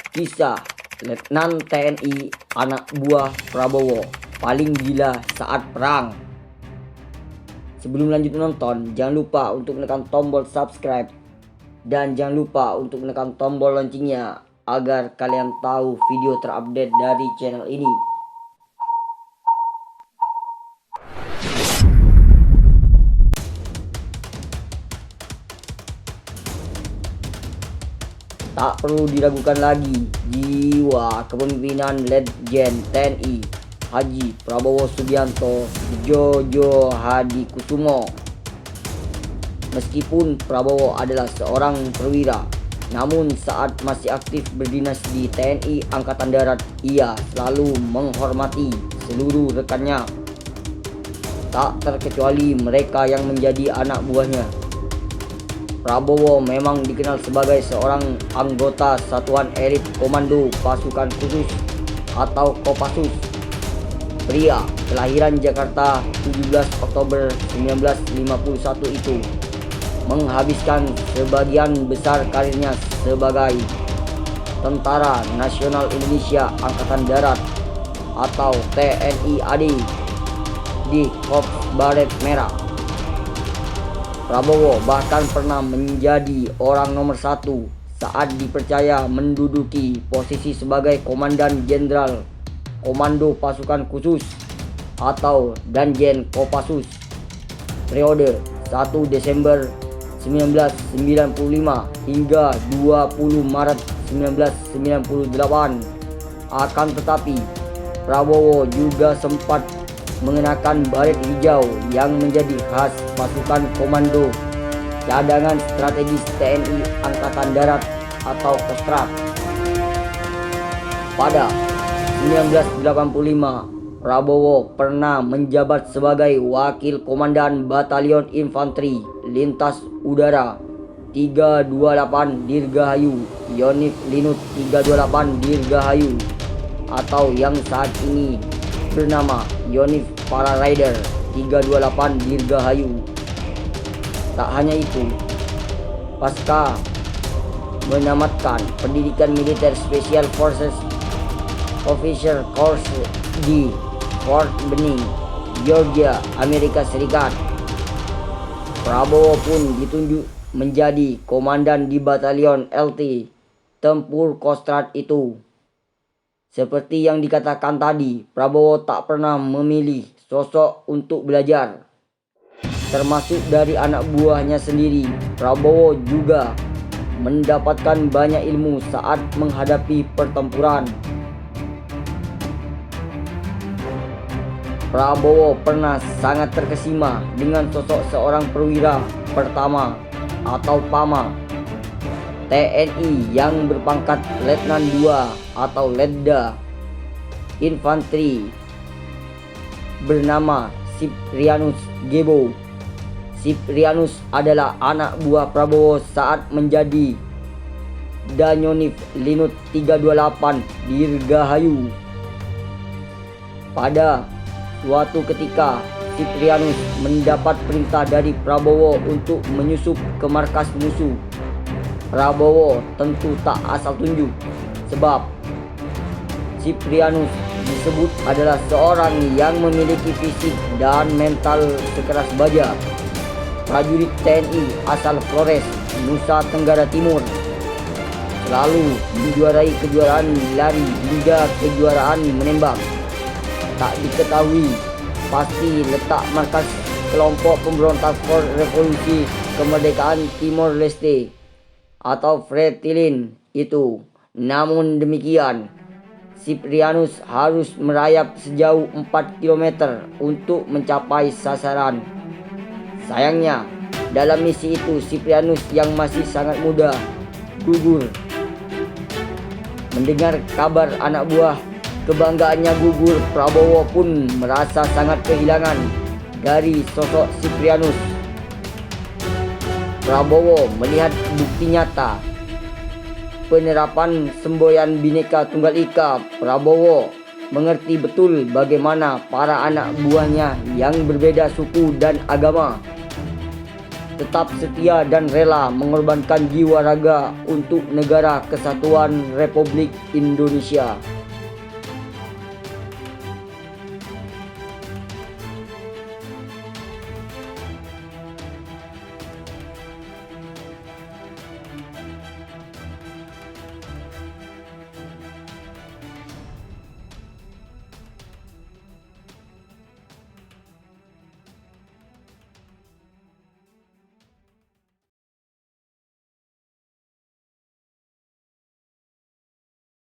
Kisah Letnan TNI anak buah Prabowo paling gila saat perang. Sebelum lanjut menonton, jangan lupa untuk menekan tombol subscribe dan jangan lupa untuk menekan tombol loncengnya agar kalian tahu video terupdate dari channel ini. Tak perlu diragukan lagi, jiwa kepemimpinan Letjen TNI Haji Prabowo Subianto Djojo Hadikusumo. Meskipun Prabowo adalah seorang perwira, namun saat masih aktif berdinas di TNI Angkatan Darat, ia selalu menghormati seluruh rekannya, tak terkecuali mereka yang menjadi anak buahnya. Prabowo memang dikenal sebagai seorang anggota Satuan Elit Komando Pasukan Khusus atau Kopassus. Pria kelahiran Jakarta 17 Oktober 1951 itu menghabiskan sebagian besar karirnya sebagai Tentara Nasional Indonesia Angkatan Darat atau TNI AD di Korps Baret Merah. Prabowo bahkan pernah menjadi orang nomor 1 saat dipercaya menduduki posisi sebagai Komandan Jenderal Komando Pasukan Khusus atau Danjen Kopassus periode 1 Desember 1995 hingga 20 Maret 1998. Akan tetapi, Prabowo juga sempat mengenakan baret hijau yang menjadi khas pasukan komando cadangan strategis TNI Angkatan Darat atau Kostrad. Pada 1985, Prabowo pernah menjabat sebagai Wakil Komandan Batalion Infanteri Lintas Udara 328 Dirgahayu Yonif Linut 328 Dirgahayu atau yang saat ini bernama Yonif Para Rider 328 Dirgahayu. Tak hanya itu, pasca menamatkan pendidikan militer Special Forces Officer Course di Fort Benning, Georgia, Amerika Serikat, Prabowo pun ditunjuk menjadi komandan di Batalion LT Tempur Kostrad itu. Seperti yang dikatakan tadi, Prabowo tak pernah memilih sosok untuk belajar. Termasuk dari anak buahnya sendiri, Prabowo juga mendapatkan banyak ilmu saat menghadapi pertempuran. Prabowo pernah sangat terkesima dengan sosok seorang perwira pertama atau PAMA TNI yang berpangkat Letnan II atau Letda Infanteri bernama Siprianus Gebo. Siprianus adalah anak buah Prabowo saat menjadi Danjonif Linut 328 Dirgahayu. Pada suatu ketika, Siprianus mendapat perintah dari Prabowo untuk menyusup ke markas musuh. Prabowo tentu tak asal tunjuk, sebab Siprianus disebut adalah seorang yang memiliki fisik dan mental sekeras baja. Prajurit TNI asal Flores, Nusa Tenggara Timur, selalu menjuarai kejuaraan lari hingga kejuaraan menembak. Tak diketahui pasti letak markas kelompok pemberontak Revolusi Kemerdekaan Timor Leste atau Fretilin itu. Namun demikian, Siprianus harus merayap sejauh 4 km untuk mencapai sasaran. Sayangnya, dalam misi itu Siprianus yang masih sangat muda gugur. Mendengar kabar anak buah kebanggaannya gugur, Prabowo pun merasa sangat kehilangan dari sosok Siprianus. Prabowo melihat bukti nyata penerapan semboyan Bhinneka Tunggal Ika. Prabowo mengerti betul bagaimana para anak buahnya yang berbeda suku dan agama tetap setia dan rela mengorbankan jiwa raga untuk negara kesatuan Republik Indonesia.